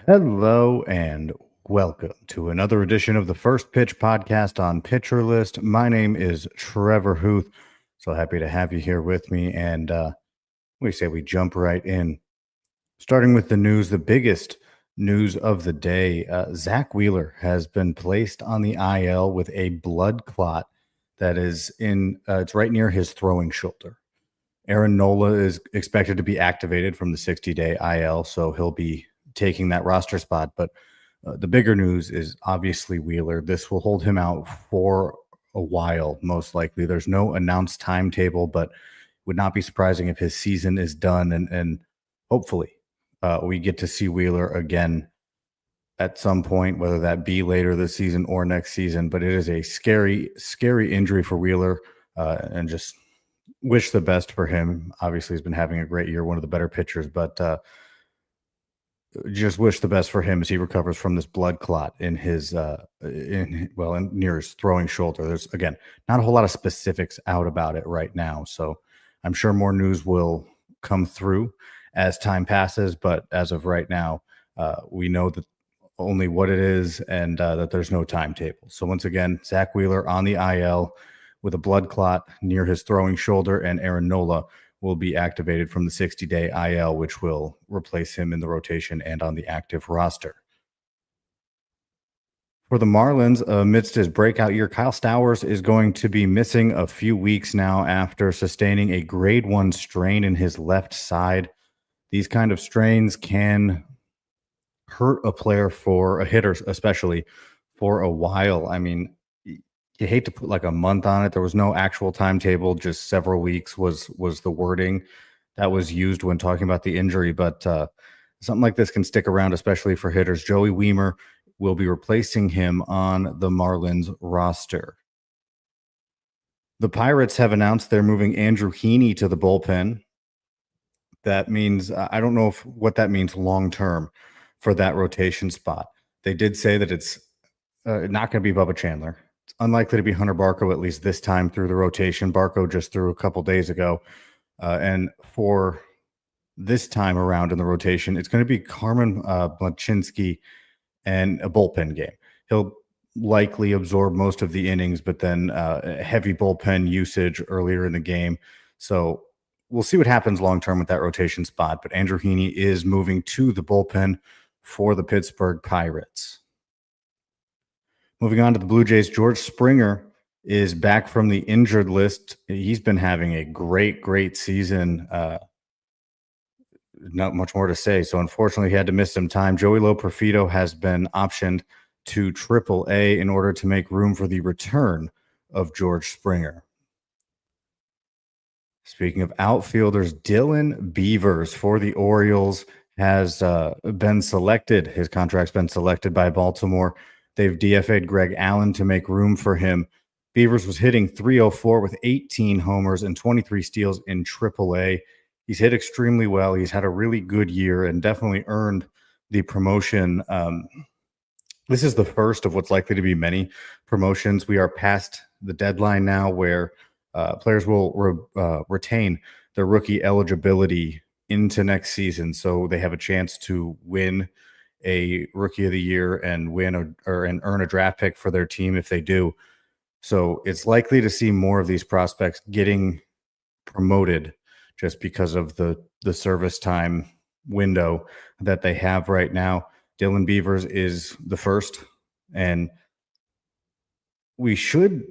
Hello and welcome to another edition of the First Pitch podcast on Pitcher List. My name is Trevor Hooth. So happy to have you here with me. And we say we jump right in. Starting with the news, the biggest news of the day Zach Wheeler has been placed on the IL with a blood clot that is it's right near his throwing shoulder. Aaron Nola is expected to be activated from the 60-day IL, so he'll be taking that roster spot. But the bigger news is obviously Wheeler. This will hold him out for a while, most likely. There's no announced timetable, but would not be surprising if his season is done. And hopefully we get to see Wheeler again at some point, whether that be later this season or next season. But it is a scary, scary injury for Wheeler, and just wish the best for him. Obviously, he's been having a great year, one of the better pitchers, but just wish the best for him as he recovers from this blood clot in his near his throwing shoulder. There's again not a whole lot of specifics out about it right now, so I'm sure more news will come through as time passes. But as of right now, we know that only what it is and that there's no timetable. So once again, Zach Wheeler on the IL with a blood clot near his throwing shoulder, and Aaron Nola will be activated from the 60-day IL, which will replace him in the rotation and on the active roster. For the Marlins, amidst his breakout year, Kyle Stowers is going to be missing a few weeks now after sustaining a grade 1 strain in his left side. These kind of strains can hurt a hitter, especially for a while. I mean, you hate to put like a month on it. There was no actual timetable, just several weeks was the wording that was used when talking about the injury. But something like this can stick around, especially for hitters. Joey Weimer will be replacing him on the Marlins roster. The Pirates have announced they're moving Andrew Heaney to the bullpen. That means I don't know what that means long term for that rotation spot. They did say that it's not going to be Bubba Chandler. It's unlikely to be Hunter Barco, at least this time through the rotation. Barco just threw a couple days ago. And for this time around in the rotation, it's going to be Carmen Blachinsky and a bullpen game. He'll likely absorb most of the innings, but then heavy bullpen usage earlier in the game. So we'll see what happens long term with that rotation spot. But Andrew Heaney is moving to the bullpen for the Pittsburgh Pirates. Moving on to the Blue Jays, George Springer is back from the injured list. He's been having a great, great season. Not much more to say. So unfortunately, he had to miss some time. Joey Loperfido has been optioned to AAA in order to make room for the return of George Springer. Speaking of outfielders, Dylan Beavers for the Orioles has been selected. His contract's been selected by Baltimore. They've DFA'd Greg Allen to make room for him. Beavers was hitting .304 with 18 homers and 23 steals in AAA. He's hit extremely well. He's had a really good year and definitely earned the promotion. This is the first of what's likely to be many promotions. We are past the deadline now where players will retain their rookie eligibility into next season. So they have a chance to win a rookie of the year and win and earn a draft pick for their team if they do. So it's likely to see more of these prospects getting promoted just because of the service time window that they have right now. Dylan Beavers is the first, and we should,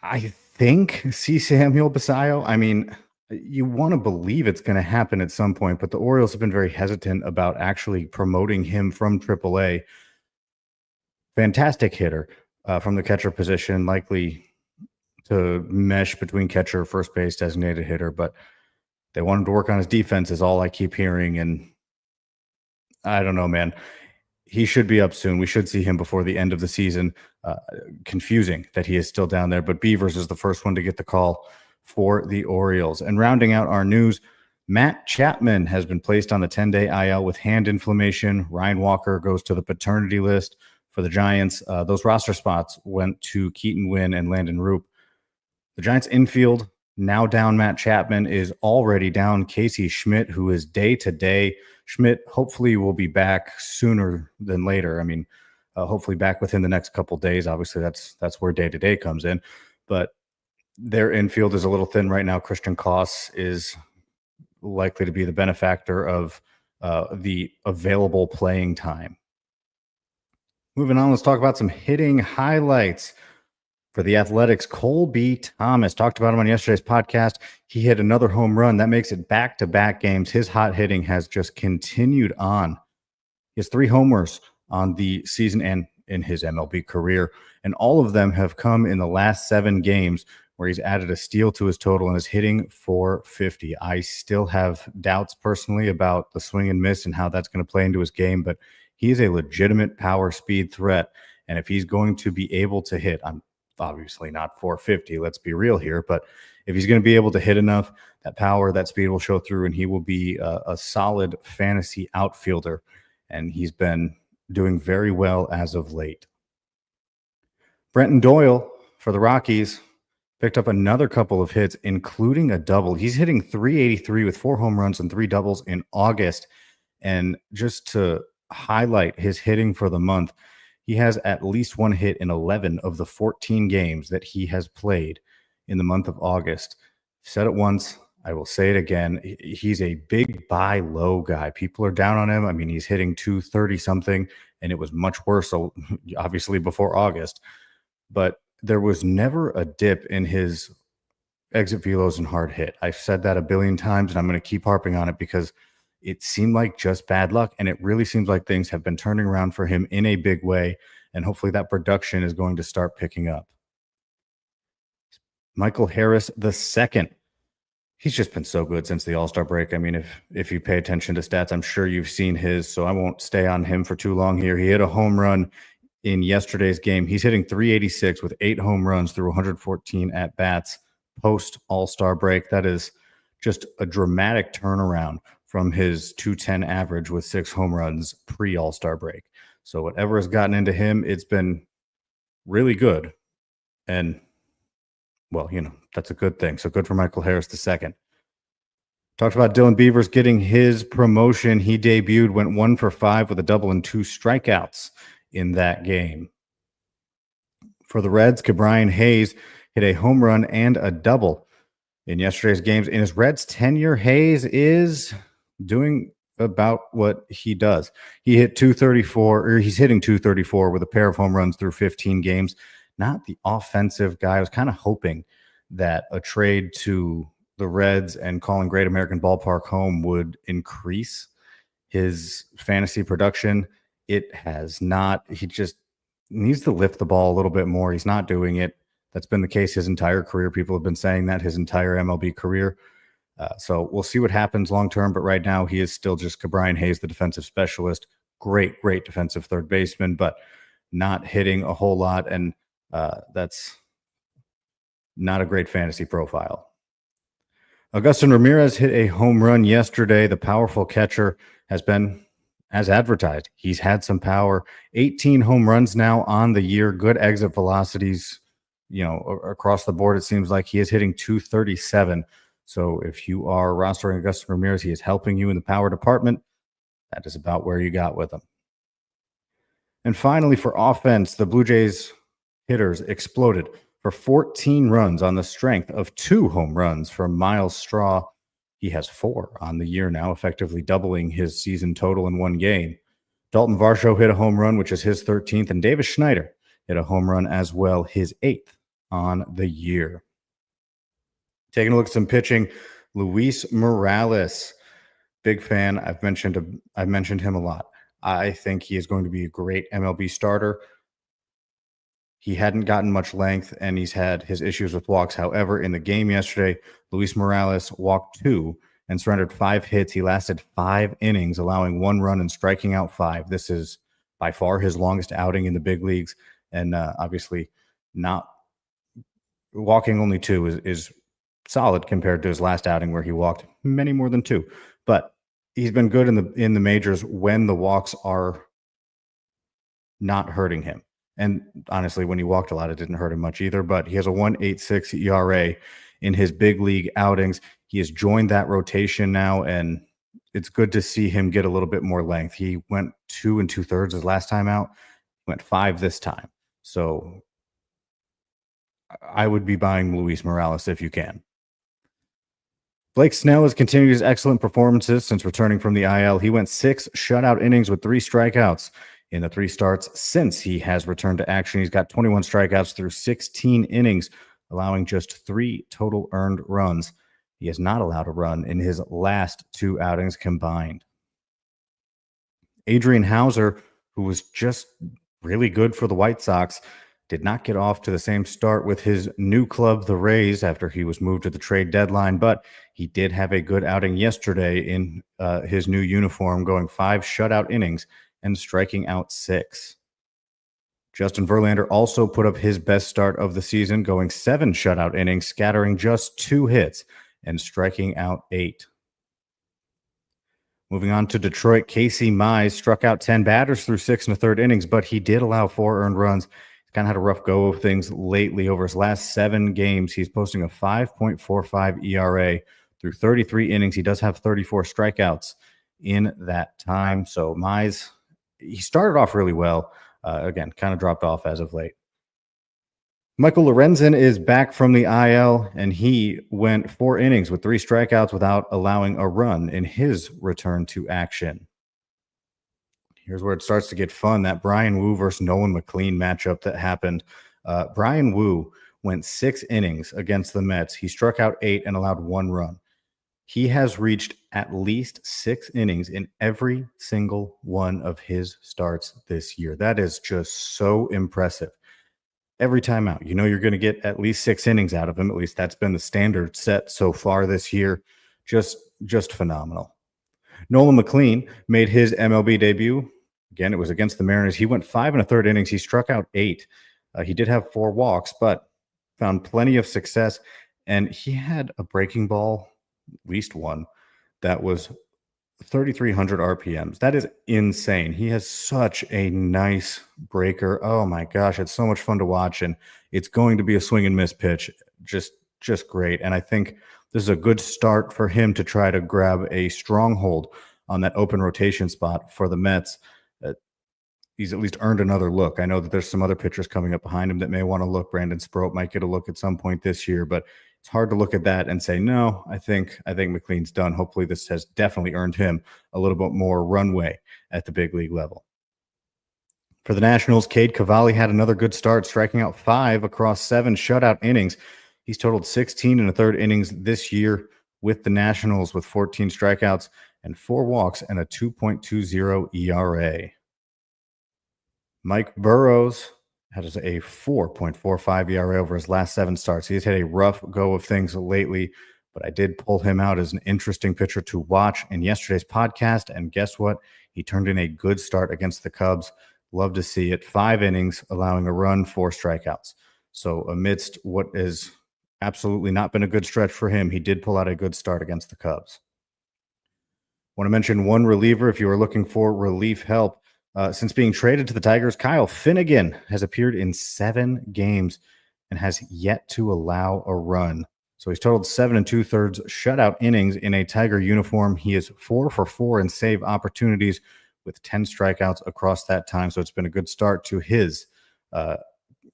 I think, see Samuel Basayo. I mean, you want to believe it's going to happen at some point, but the Orioles have been very hesitant about actually promoting him from AAA. Fantastic hitter from the catcher position, likely to mesh between catcher, first base, designated hitter, but they want him to work on his defense is all I keep hearing. And I don't know, man. He should be up soon. We should see him before the end of the season. Confusing that he is still down there, but Beavers is the first one to get the call for the Orioles. And rounding out our news, Matt Chapman has been placed on the 10-day IL with hand inflammation. Ryan Walker goes to the paternity list for the Giants. Those roster spots went to Keaton Wynn and Landon Roop. The Giants infield Now down Matt Chapman is already down Casey Schmidt, who is day to day. Schmidt hopefully will be back sooner than later. I mean, hopefully back within the next couple days. Obviously, that's where day to day comes in. But their infield is a little thin right now. Christian Koss is likely to be the benefactor of the available playing time. Moving on, let's talk about some hitting highlights for the Athletics. Colby Thomas, talked about him on yesterday's podcast. He hit another home run. That makes it back-to-back games. His hot hitting has just continued on. He has 3 homers on the season and in his MLB career, and all of them have come in the last 7 games where he's added a steal to his total and is hitting .450. I still have doubts personally about the swing and miss and how that's going to play into his game, but he is a legitimate power speed threat. And if he's going to be able to hit, I'm obviously not .450, let's be real here, but if he's going to be able to hit enough, that power, that speed will show through, and he will be a solid fantasy outfielder. And he's been doing very well as of late. Brenton Doyle for the Rockies picked up another couple of hits, including a double. He's hitting .383 with 4 home runs and 3 doubles in August. And just to highlight his hitting for the month, he has at least 1 hit in 11 of the 14 games that he has played in the month of August. Said it once, I will say it again. He's a big buy low guy. People are down on him. I mean, he's hitting 230 something, and it was much worse, so obviously before August. But there was never a dip in his exit velos and hard hit. I've said that a billion times, and I'm going to keep harping on it because it seemed like just bad luck, and it really seems like things have been turning around for him in a big way, and hopefully that production is going to start picking up. Michael Harris II. He's just been so good since the All-Star break. I mean, if you pay attention to stats, I'm sure you've seen his, so I won't stay on him for too long here. He hit a home run in yesterday's game. He's hitting .386 with 8 home runs through 114 at-bats post All-Star break. That is just a dramatic turnaround from his .210 average with 6 home runs pre-All-Star break. So whatever has gotten into him, it's been really good. And, well, that's a good thing. So good for Michael Harris II. Talked about Dylan Beavers getting his promotion. He debuted, went 1 for 5 with a double and 2 strikeouts in that game. For the Reds, Ke'Bryan Hayes hit a home run and a double in yesterday's games. In his Reds tenure, Hayes is doing about what he does. He hit .234, or he's hitting .234 with a pair of home runs through 15 games. Not the offensive guy. I was kind of hoping that a trade to the Reds and calling Great American Ballpark home would increase his fantasy production. It has not. He just needs to lift the ball a little bit more. He's not doing it. That's been the case his entire career. People have been saying that his entire MLB career. So we'll see what happens long term. But right now, he is still just Ke'Bryan Hayes, the defensive specialist. Great defensive third baseman, but not hitting a whole lot. And that's not a great fantasy profile. Augustin Ramirez hit a home run yesterday. The powerful catcher has been as advertised. He's had some power. 18 home runs now on the year. Good exit velocities, across the board. It seems like he is hitting .237. So if you are rostering Augustin Ramirez, he is helping you in the power department. That is about where you got with him. And finally, for offense, the Blue Jays hitters exploded for 14 runs on the strength of 2 home runs from Miles Straw. He has 4 on the year now, effectively doubling his season total in 1 game. Dalton Varsho hit a home run, which is his 13th, and Davis Schneider hit a home run as well, his 8th on the year. Taking a look at some pitching, Luis Morales, big fan. I've mentioned him a lot. I think he is going to be a great MLB starter. He hadn't gotten much length, and he's had his issues with walks. However, in the game yesterday, Luis Morales walked 2 and surrendered 5 hits. He lasted 5 innings, allowing 1 run and striking out 5. This is by far his longest outing in the big leagues, and obviously not walking only 2 is solid compared to his last outing where he walked many more than 2. But he's been good in the majors when the walks are not hurting him. And honestly, when he walked a lot, it didn't hurt him much either. But he has a 1.86 ERA in his big league outings. He has joined that rotation now, and it's good to see him get a little bit more length. He went 2 2/3 his last time out, went 5 this time. So I would be buying Luis Morales if you can. Blake Snell has continued his excellent performances since returning from the IL. He went 6 shutout innings with 3 strikeouts in the 3 starts since he has returned to action. He's got 21 strikeouts through 16 innings, allowing just 3 total earned runs. He has not allowed a run in his last 2 outings combined. Adrian Hauser, who was just really good for the White Sox, did not get off to the same start with his new club, the Rays, after he was moved to the trade deadline, but he did have a good outing yesterday in his new uniform, going 5 shutout innings and striking out 6. Justin Verlander also put up his best start of the season, going 7 shutout innings, scattering just 2 hits and striking out 8. Moving on to Detroit, Casey Mize struck out 10 batters through 6 1/3 innings, but he did allow 4 earned runs. He's kind of had a rough go of things lately. Over his last 7 games, he's posting a 5.45 ERA through 33 innings. He does have 34 strikeouts in that time. So Mize, he started off really well. Again, kind of dropped off as of late. Michael Lorenzen is back from the IL, and he went 4 innings with 3 strikeouts without allowing a run in his return to action. Here's where it starts to get fun. That Brian Wu versus Nolan McLean matchup that happened. Brian Wu went 6 innings against the Mets. He struck out 8 and allowed 1 run. He has reached at least 6 innings in every single one of his starts this year. That is just so impressive. Every time out, you know you're going to get at least 6 innings out of him. At least that's been the standard set so far this year. Just phenomenal. Nolan McLean made his MLB debut. Again, it was against the Mariners. He went 5 1/3 innings. He struck out 8. He did have 4 walks, but found plenty of success. And he had a breaking ball, at least one, that was 3,300 RPMs. That is insane. He has such a nice breaker. Oh my gosh, it's so much fun to watch, and it's going to be a swing and miss pitch. Just great. And I think this is a good start for him to try to grab a stronghold on that open rotation spot for the Mets. He's at least earned another look. I know that there's some other pitchers coming up behind him that may want to look. Brandon Sproat might get a look at some point this year, but it's hard to look at that and say, no, I think McLean's done. Hopefully this has definitely earned him a little bit more runway at the big league level. For the Nationals, Cade Cavalli had another good start, striking out 5 across 7 shutout innings. He's totaled 16 1/3 innings this year with the Nationals, with 14 strikeouts and 4 walks and a 2.20 ERA. Mike Burrows has a 4.45 ERA over his last 7 starts. He's had a rough go of things lately, but I did pull him out as an interesting pitcher to watch in yesterday's podcast. And guess what? He turned in a good start against the Cubs. Love to see it. 5 innings, allowing a run, 4 strikeouts. So amidst what has absolutely not been a good stretch for him, he did pull out a good start against the Cubs. Want to mention one reliever if you are looking for relief help. Since being traded to the Tigers, Kyle Finnegan has appeared in 7 games and has yet to allow a run. So he's totaled 7 2/3 shutout innings in a Tiger uniform. He is 4 for 4 in save opportunities with 10 strikeouts across that time. So it's been a good start to his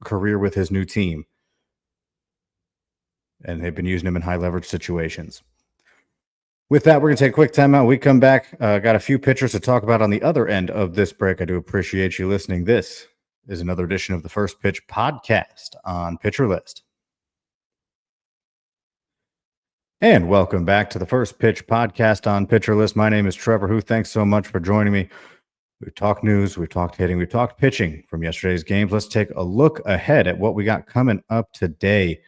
career with his new team. And they've been using him in high leverage situations. With that, we're going to take a quick timeout. We come back. Got a few pitchers to talk about on the other end of this break. I do appreciate you listening. This is another edition of the First Pitch podcast on Pitcher List. And welcome back to the First Pitch podcast on Pitcher List. My name is Trevor Hooth. Thanks so much for joining me. We've talked news, we've talked hitting, we've talked pitching from yesterday's games. Let's take a look ahead at what we got coming up today.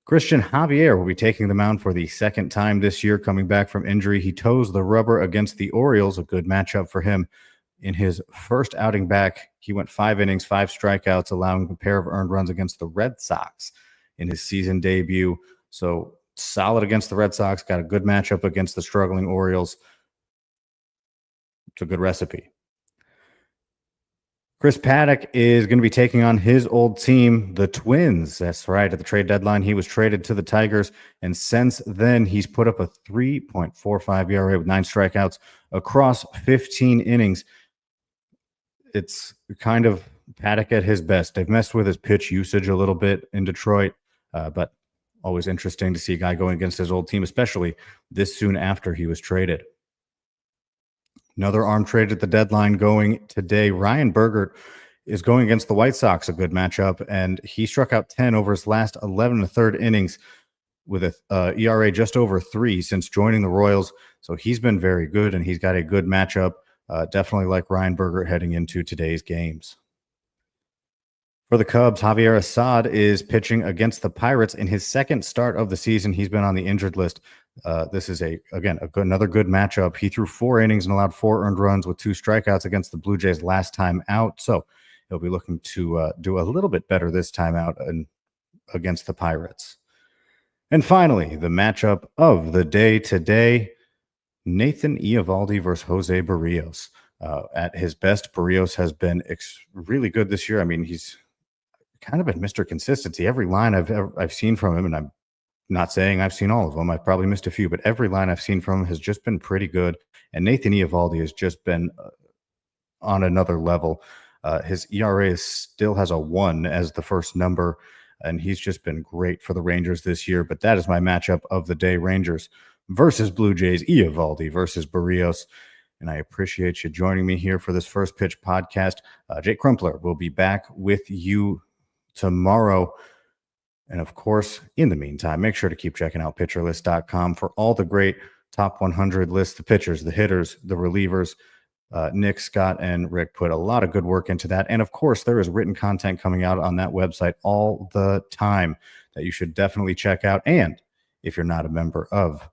Christian Javier will be taking the mound for the 2nd time this year, coming back from injury. He toes the rubber against the Orioles, a good matchup for him. In his first outing back, he went 5 innings, 5 strikeouts, allowing a pair of earned runs against the Red Sox in his season debut. So solid against the Red Sox, got a good matchup against the struggling Orioles. It's a good recipe. Chris Paddock is going to be taking on his old team, the Twins. That's right. At the trade deadline, he was traded to the Tigers. And since then, he's put up a 3.45 ERA with 9 strikeouts across 15 innings. It's kind of Paddock at his best. They've messed with his pitch usage a little bit in Detroit, but always interesting to see a guy going against his old team, especially this soon after he was traded. Another arm trade at the deadline going today. Ryan Bergert is going against the White Sox, a good matchup, and he struck out 10 over his last 11 and a third innings with a ERA just over 3 since joining the Royals. So he's been very good, and he's got a good matchup. Definitely like Ryan Bergert heading into today's games. For the Cubs, Javier Assad is pitching against the Pirates in his second start of the season. He's been on the injured list. This is another good matchup. He threw 4 innings and allowed 4 earned runs with 2 strikeouts against the Blue Jays last time out. So he'll be looking to do a little bit better this time out against the Pirates. And finally, the matchup of the day today, Nathan Eovaldi versus Jose Barrios. At his best, Barrios has been really good this year. I mean, he's kind of been Mr. Consistency. Every line I've seen from him, and I'm not saying I've seen all of them, I've probably missed a few, but every line I've seen from him has just been pretty good. And Nathan Eovaldi has just been on another level. His ERA still has a 1 as the first number, and he's just been great for the Rangers this year. But that is my matchup of the day, Rangers versus Blue Jays, Eovaldi versus Barrios. And I appreciate you joining me here for this First Pitch podcast. Jake Crumpler will be back with you tomorrow. And of course, in the meantime, make sure to keep checking out pitcherlist.com for all the great top 100 lists, the pitchers, the hitters, the relievers. Nick, Scott, and Rick put a lot of good work into that. And of course, there is written content coming out on that website all the time that you should definitely check out. And if you're not a member of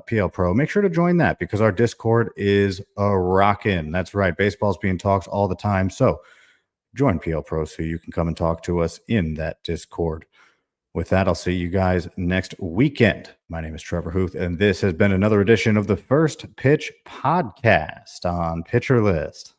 PL Pro, make sure to join that because our Discord is a rockin'. That's right. Baseball's being talked all the time. So join PL Pro so you can come and talk to us in that Discord. With that, I'll see you guys next weekend. My name is Trevor Hooth, and this has been another edition of the First Pitch Podcast on Pitcher List.